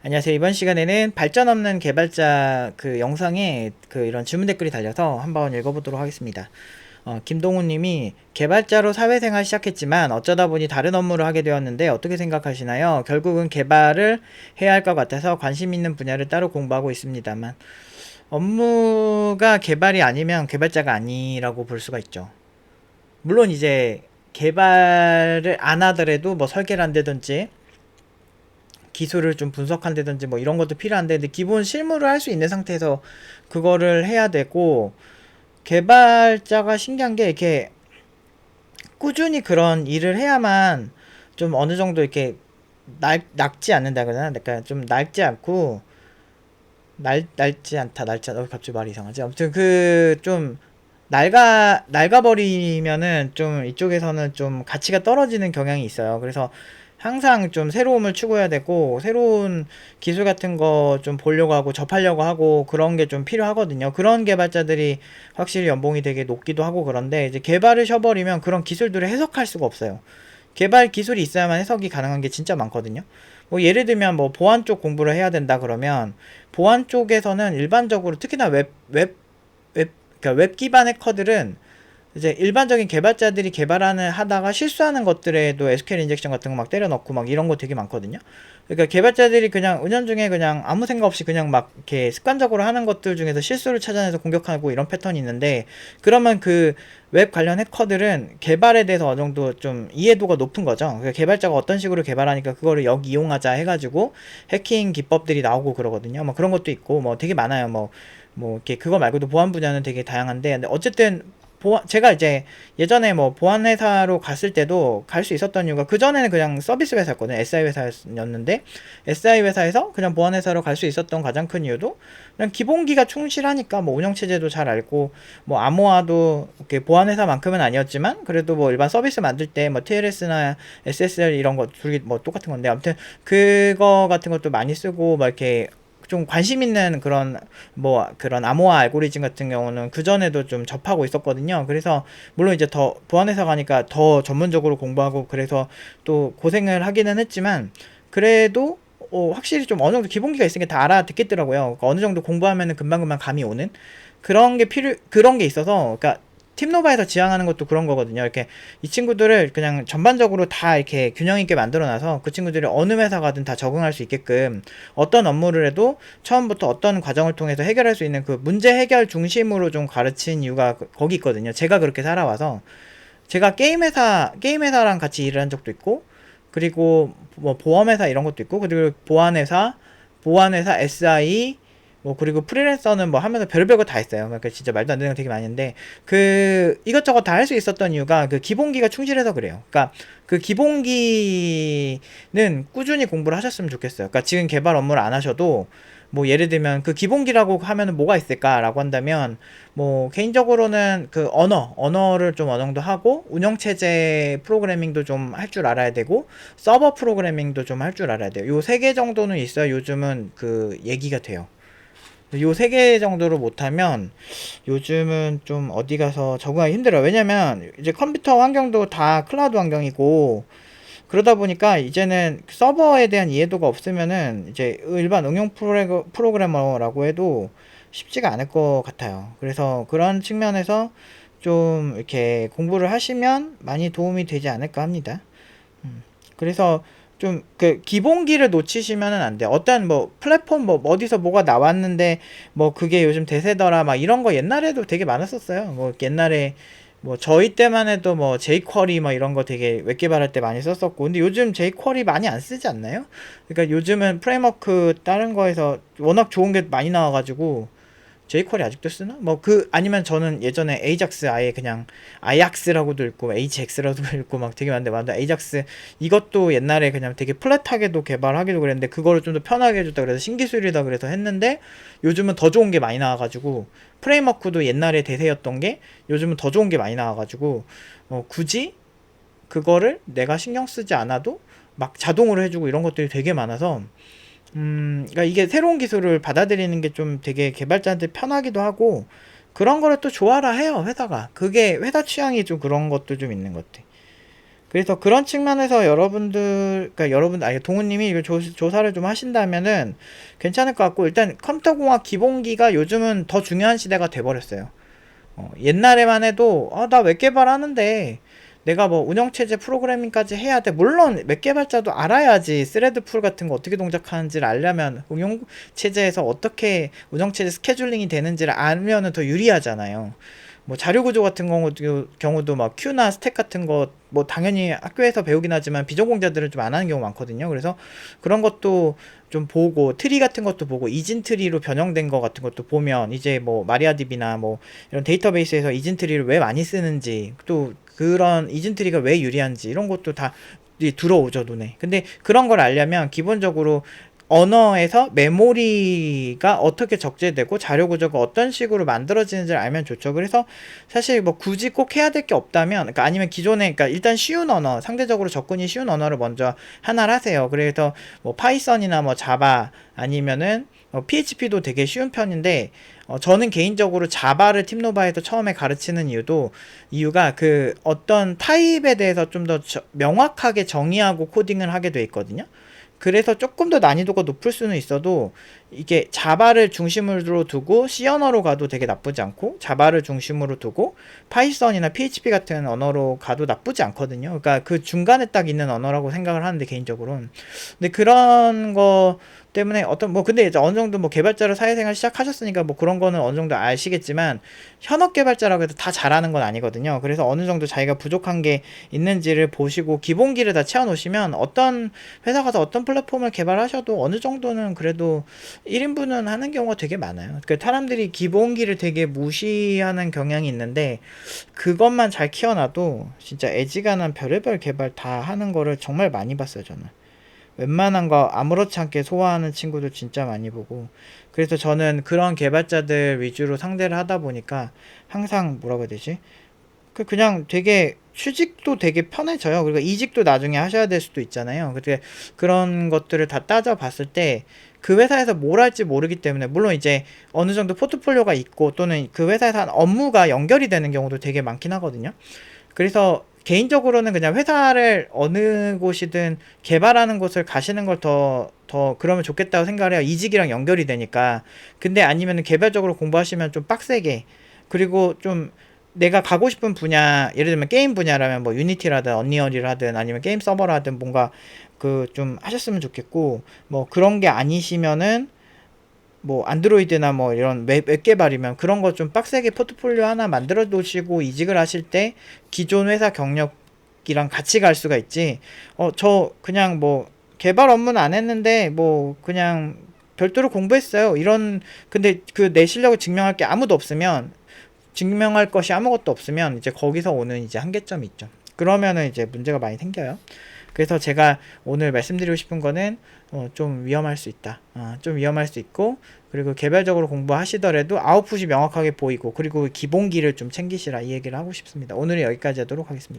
안녕하세요. 이번 시간에는 발전 없는 개발자 그 영상에 그 이런 질문 댓글이 달려서 한번 읽어보도록 하겠습니다. 김동훈 님이 개발자로 사회생활 시작했지만 어쩌다 보니 다른 업무를 하게 되었는데 어떻게 생각하시나요? 결국은 개발을 해야 할 것 같아서 관심 있는 분야를 따로 공부하고 있습니다만 업무가 개발이 아니면 개발자가 아니라고 볼 수가 있죠. 물론 이제 개발을 안 하더라도 뭐 설계를 한다든지 기술을 좀 분석한다든지 뭐 이런 것도 필요한데, 근데 기본 실무를 할 수 있는 상태에서 그거를 해야 되고, 개발자가 신기한 게 이렇게 꾸준히 그런 일을 해야만 좀 어느 정도 이렇게 낡지 않는다 그러나, 그러니까 좀 낡지 않고 낡지 않다, 낡지 않다. 갑자기 말이 이상하지. 아무튼 그 좀 낡아버리면은 좀 이쪽에서는 좀 가치가 떨어지는 경향이 있어요. 그래서 항상 좀 새로움을 추구해야 되고, 새로운 기술 같은 거 좀 보려고 하고 접하려고 하고 그런 게 좀 필요하거든요. 그런 개발자들이 확실히 연봉이 되게 높기도 하고. 그런데 이제 개발을 쉬어버리면 그런 기술들을 해석할 수가 없어요. 개발 기술이 있어야만 해석이 가능한 게 진짜 많거든요. 뭐 예를 들면 뭐 보안 쪽 공부를 해야 된다 그러면, 보안 쪽에서는 일반적으로 특히나 그러니까 웹 기반 해커들은 이제 일반적인 개발자들이 개발하는 하다가 실수하는 것들에도 SQL 인젝션 같은 거 막 때려 넣고 막 이런 거 되게 많거든요. 그러니까 개발자들이 그냥 은연중에 그냥 아무 생각 없이 그냥 막 이렇게 습관적으로 하는 것들 중에서 실수를 찾아내서 공격하고 이런 패턴이 있는데, 그러면 그 웹 관련 해커들은 개발에 대해서 어느 정도 좀 이해도가 높은 거죠. 그러니까 개발자가 어떤 식으로 개발하니까 그거를 이용하자 해가지고 해킹 기법들이 나오고 그러거든요. 뭐 그런 것도 있고 뭐 되게 많아요. 뭐 이렇게 그거 말고도 보안 분야는 되게 다양한데, 근데 어쨌든 제가 이제 예전에 뭐 보안 회사로 갔을 때도 갈 수 있었던 이유가, 그전에는 그냥 서비스 회사였거든요. SI 회사였는데, SI 회사에서 그냥 보안 회사로 갈 수 있었던 가장 큰 이유도 그냥 기본기가 충실하니까, 뭐 운영 체제도 잘 알고, 뭐 암호화도 이렇게 보안 회사만큼은 아니었지만 그래도 뭐 일반 서비스 만들 때 뭐 TLS나 SSL 이런 거 둘이 뭐 똑같은 건데, 아무튼 그거 같은 것도 많이 쓰고 막 이렇게 좀 관심 있는 그런 뭐 그런 암호화 알고리즘 같은 경우는 그 전에도 좀 접하고 있었거든요. 그래서 물론 이제 더 보안회사 가니까 더 전문적으로 공부하고 그래서 또 고생을 하기는 했지만, 그래도 확실히 좀 어느 정도 기본기가 있으니까 다 알아듣겠더라고요. 그러니까 어느 정도 공부하면은 금방금방 감이 오는 그런 게 있어서. 그러니까 팀노바에서 지향하는 것도 그런 거거든요. 이렇게 이 친구들을 그냥 전반적으로 다 이렇게 균형 있게 만들어놔서 그 친구들이 어느 회사 가든 다 적응할 수 있게끔, 어떤 업무를 해도 처음부터 어떤 과정을 통해서 해결할 수 있는 그 문제 해결 중심으로 좀 가르친 이유가 거기 있거든요. 제가 그렇게 살아와서. 제가 게임 회사랑 같이 일을 한 적도 있고, 그리고 뭐 보험회사 이런 것도 있고, 그리고 보안회사 SI, 뭐 그리고 프리랜서는 뭐 하면서 별별 거 다 했어요. 그러니까 진짜 말도 안 되는 거 되게 많이 했는데, 그 이것저것 다 할 수 있었던 이유가 그 기본기가 충실해서 그래요. 그러니까 그 기본기는 꾸준히 공부를 하셨으면 좋겠어요. 그러니까 지금 개발 업무를 안 하셔도, 뭐 예를 들면 그 기본기라고 하면은 뭐가 있을까라고 한다면, 뭐 개인적으로는 그 언어를 좀 어느 정도 하고, 운영체제 프로그래밍도 좀 할 줄 알아야 되고, 서버 프로그래밍도 좀 할 줄 알아야 돼요. 요 세 개 정도는 있어야 요즘은 그 얘기가 돼요. 요 세 개 정도를 못하면 요즘은 좀 어디 가서 적응하기 힘들어요. 왜냐면 이제 컴퓨터 환경도 다 클라우드 환경이고, 그러다 보니까 이제는 서버에 대한 이해도가 없으면은 이제 일반 응용 프로그래머라고 해도 쉽지가 않을 것 같아요. 그래서 그런 측면에서 좀 이렇게 공부를 하시면 많이 도움이 되지 않을까 합니다. 그래서 좀 그 기본기를 놓치시면은 안 돼요. 어떤 뭐 플랫폼 뭐 어디서 뭐가 나왔는데 뭐 그게 요즘 대세더라 막 이런 거 옛날에도 되게 많았었어요. 뭐 옛날에 뭐 저희 때만 해도 뭐 jQuery 뭐 이런 거 되게 웹 개발할 때 많이 썼었고, 근데 요즘 jQuery 많이 안 쓰지 않나요? 그러니까 요즘은 프레임워크 다른 거에서 워낙 좋은 게 많이 나와가지고. jQuery 아직도 쓰나? 뭐 아니면 저는 예전에 AJAX 아예 그냥 아약스라고도 읽고 HX라고도 읽고 막 되게 많은데, 완전 AJAX 이것도 옛날에 그냥 되게 플랫하게도 개발하기도 그랬는데, 그거를 좀 더 편하게 해줬다 그래서 신기술이다 그래서 했는데, 요즘은 더 좋은 게 많이 나와가지고, 프레임워크도 옛날에 대세였던 게 요즘은 더 좋은 게 많이 나와가지고, 굳이 그거를 내가 신경 쓰지 않아도 막 자동으로 해주고 이런 것들이 되게 많아서, 그러니까 이게 새로운 기술을 받아들이는 게 좀 되게 개발자한테 편하기도 하고, 그런 거를 또 좋아라 해요, 회사가. 그게 회사 취향이 좀 그런 것도 좀 있는 것 같아. 그래서 그런 측면에서 여러분들, 그러니까 아니, 동우님이 이거 조사를 좀 하신다면은 괜찮을 것 같고, 일단 컴퓨터공학 기본기가 요즘은 더 중요한 시대가 돼버렸어요. 옛날에만 해도, 나 웹 개발하는데, 내가 뭐 운영체제 프로그래밍까지 해야 돼. 물론 웹 개발자도 알아야지 스레드 풀 같은 거 어떻게 동작하는지를 알려면, 응용체제에서 어떻게 운영체제 스케줄링이 되는지를 알면은 더 유리하잖아요. 뭐 자료 구조 같은 경우도 막 큐나 스택 같은 거 뭐 당연히 학교에서 배우긴 하지만 비전공자들은 좀 안 하는 경우 많거든요. 그래서 그런 것도 좀 보고, 트리 같은 것도 보고, 이진 트리로 변형된 거 같은 것도 보면, 이제 뭐 마리아DB나 뭐 이런 데이터베이스에서 이진 트리를 왜 많이 쓰는지, 또 그런 이진 트리가 왜 유리한지 이런 것도 다 들어오죠, 눈에. 근데 그런 걸 알려면 기본적으로 언어에서 메모리가 어떻게 적재되고 자료 구조가 어떤 식으로 만들어지는지를 알면 좋죠. 그래서 사실 뭐 굳이 꼭 해야 될 게 없다면, 그러니까 아니면 기존에, 그러니까 일단 쉬운 언어, 상대적으로 접근이 쉬운 언어를 먼저 하나를 하세요. 그래서 뭐 파이썬이나 뭐 자바, 아니면은 PHP도 되게 쉬운 편인데, 저는 개인적으로 자바를 팀노바에서 처음에 가르치는 이유가 그 어떤 타입에 대해서 좀 더 명확하게 정의하고 코딩을 하게 돼 있거든요. 그래서 조금 더 난이도가 높을 수는 있어도, 이게 자바를 중심으로 두고 C 언어로 가도 되게 나쁘지 않고, 자바를 중심으로 두고 파이썬이나 PHP 같은 언어로 가도 나쁘지 않거든요. 그러니까 그 중간에 딱 있는 언어라고 생각을 하는데, 개인적으로는. 근데 그런 거 때문에 근데 이제 어느 정도 뭐 개발자로 사회생활 시작하셨으니까 뭐 그런 거는 어느 정도 아시겠지만, 현업 개발자라고 해도 다 잘하는 건 아니거든요. 그래서 어느 정도 자기가 부족한 게 있는지를 보시고 기본기를 다 채워 놓으시면, 어떤 회사 가서 어떤 플랫폼을 개발하셔도 어느 정도는 그래도 1인분은 하는 경우가 되게 많아요. 그러니까 사람들이 기본기를 되게 무시하는 경향이 있는데, 그것만 잘 키워놔도 진짜 애지간한 별의별 개발 다 하는 거를 정말 많이 봤어요, 저는. 웬만한 거 아무렇지 않게 소화하는 친구들 진짜 많이 보고. 그래서 저는 그런 개발자들 위주로 상대를 하다 보니까 항상 뭐라고 해야 되지? 그냥 되게 취직도 되게 편해져요. 그리고 이직도 나중에 하셔야 될 수도 있잖아요. 근데 그런 것들을 다 따져봤을 때 그 회사에서 뭘 할지 모르기 때문에, 물론 이제 어느 정도 포트폴리오가 있고 또는 그 회사에서 한 업무가 연결이 되는 경우도 되게 많긴 하거든요. 그래서 개인적으로는 그냥 회사를 어느 곳이든 개발하는 곳을 가시는 걸 더 그러면 좋겠다고 생각을 해요. 이직이랑 연결이 되니까. 근데 아니면 개별적으로 공부하시면 좀 빡세게, 그리고 좀 내가 가고 싶은 분야, 예를 들면 게임 분야라면 뭐 유니티라든 언리얼이라 하든 아니면 게임 서버라 하든 뭔가 그 좀 하셨으면 좋겠고, 뭐 그런 게 아니시면은 뭐 안드로이드나 뭐 이런 웹 개발이면 그런 거 좀 빡세게 포트폴리오 하나 만들어 놓으시고 이직을 하실 때 기존 회사 경력이랑 같이 갈 수가 있지. 저 그냥 뭐 개발 업무는 안 했는데 뭐 그냥 별도로 공부했어요, 이런. 근데 그 내 실력을 증명할 게 아무도 없으면, 증명할 것이 아무것도 없으면 이제 거기서 오는 이제 한계점이 있죠. 그러면은 이제 문제가 많이 생겨요. 그래서 제가 오늘 말씀드리고 싶은 거는, 좀 위험할 수 있다. 좀 위험할 수 있고, 그리고 개별적으로 공부하시더라도 아웃풋이 명확하게 보이고, 그리고 기본기를 좀 챙기시라, 이 얘기를 하고 싶습니다. 오늘은 여기까지 하도록 하겠습니다.